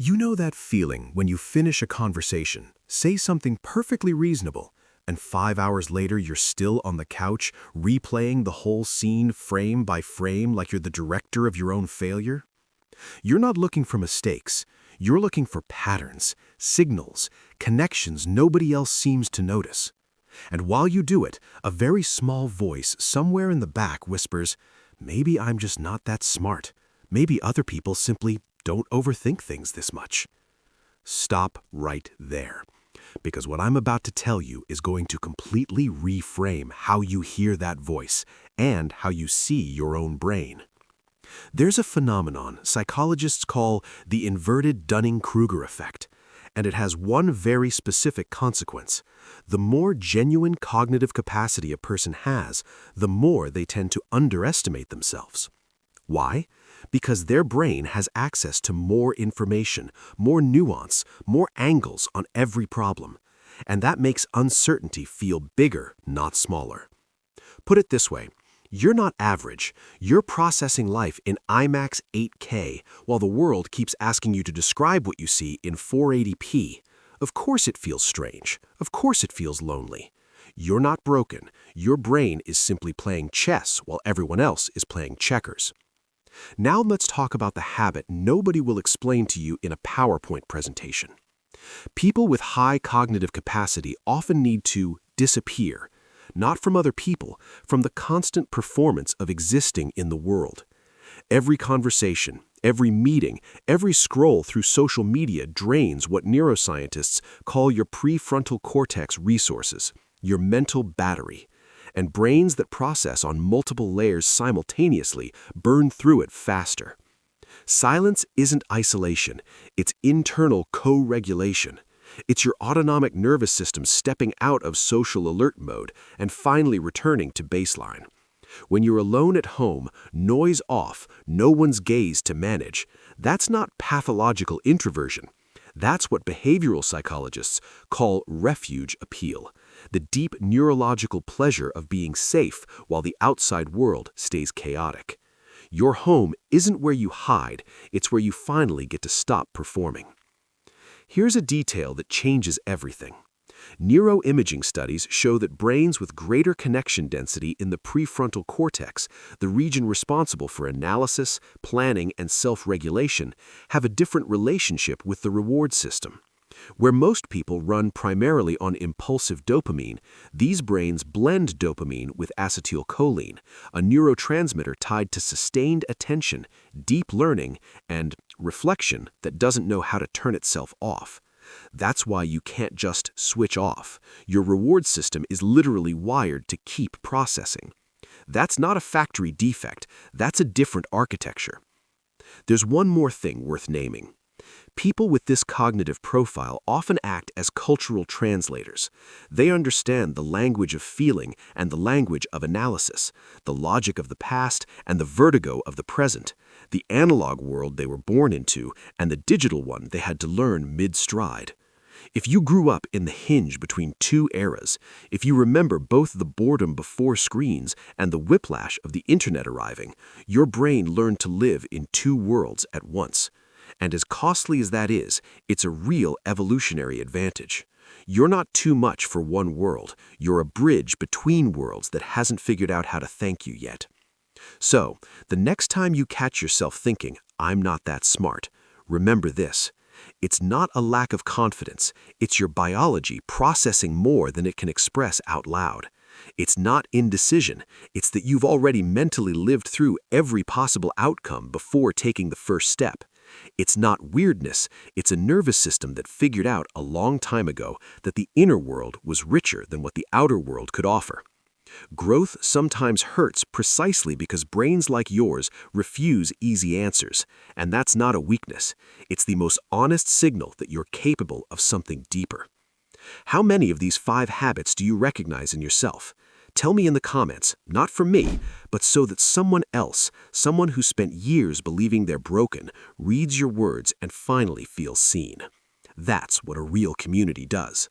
You know that feeling when you finish a conversation, say something perfectly reasonable, and 5 hours later you're still on the couch replaying the whole scene frame by frame like you're the director of your own failure? You're not looking for mistakes. You're looking for patterns, signals, connections nobody else seems to notice. And while you do it, a very small voice somewhere in the back whispers, maybe I'm just not that smart. Maybe other people simply don't overthink things this much. Stop right there, because what I'm about to tell you is going to completely reframe how you hear that voice and how you see your own brain. There's a phenomenon psychologists call the inverted Dunning-Kruger effect, and it has one very specific consequence. The more genuine cognitive capacity a person has, the more they tend to underestimate themselves. Why? Because their brain has access to more information, more nuance, more angles on every problem. And that makes uncertainty feel bigger, not smaller. Put it this way, you're not average. You're processing life in IMAX 8K while the world keeps asking you to describe what you see in 480p. Of course it feels strange. Of course it feels lonely. You're not broken. Your brain is simply playing chess while everyone else is playing checkers. Now let's talk about the habit nobody will explain to you in a PowerPoint presentation. People with high cognitive capacity often need to disappear, not from other people, from the constant performance of existing in the world. Every conversation, every meeting, every scroll through social media drains what neuroscientists call your prefrontal cortex resources, your mental battery. And brains that process on multiple layers simultaneously burn through it faster. Silence isn't isolation, it's internal co-regulation. It's your autonomic nervous system stepping out of social alert mode and finally returning to baseline. When you're alone at home, noise off, no one's gaze to manage, that's not pathological introversion. That's what behavioral psychologists call refuge appeal, the deep neurological pleasure of being safe while the outside world stays chaotic. Your home isn't where you hide, it's where you finally get to stop performing. Here's a detail that changes everything. Neuroimaging studies show that brains with greater connection density in the prefrontal cortex, the region responsible for analysis, planning, and self-regulation, have a different relationship with the reward system. Where most people run primarily on impulsive dopamine, these brains blend dopamine with acetylcholine, a neurotransmitter tied to sustained attention, deep learning, and reflection that doesn't know how to turn itself off. That's why you can't just switch off. Your reward system is literally wired to keep processing. That's not a factory defect, that's a different architecture. There's one more thing worth naming. People with this cognitive profile often act as cultural translators. They understand the language of feeling and the language of analysis, the logic of the past and the vertigo of the present, the analog world they were born into and the digital one they had to learn mid-stride. If you grew up in the hinge between two eras, if you remember both the boredom before screens and the whiplash of the internet arriving, your brain learned to live in two worlds at once. And as costly as that is, it's a real evolutionary advantage. You're not too much for one world. You're a bridge between worlds that hasn't figured out how to thank you yet. So, the next time you catch yourself thinking, I'm not that smart, remember this. It's not a lack of confidence. It's your biology processing more than it can express out loud. It's not indecision. It's that you've already mentally lived through every possible outcome before taking the first step. It's not weirdness, it's a nervous system that figured out a long time ago that the inner world was richer than what the outer world could offer. Growth sometimes hurts precisely because brains like yours refuse easy answers, and that's not a weakness. It's the most honest signal that you're capable of something deeper. How many of these 5 habits do you recognize in yourself? Tell me in the comments, not for me, but so that someone else, someone who spent years believing they're broken, reads your words and finally feels seen. That's what a real community does.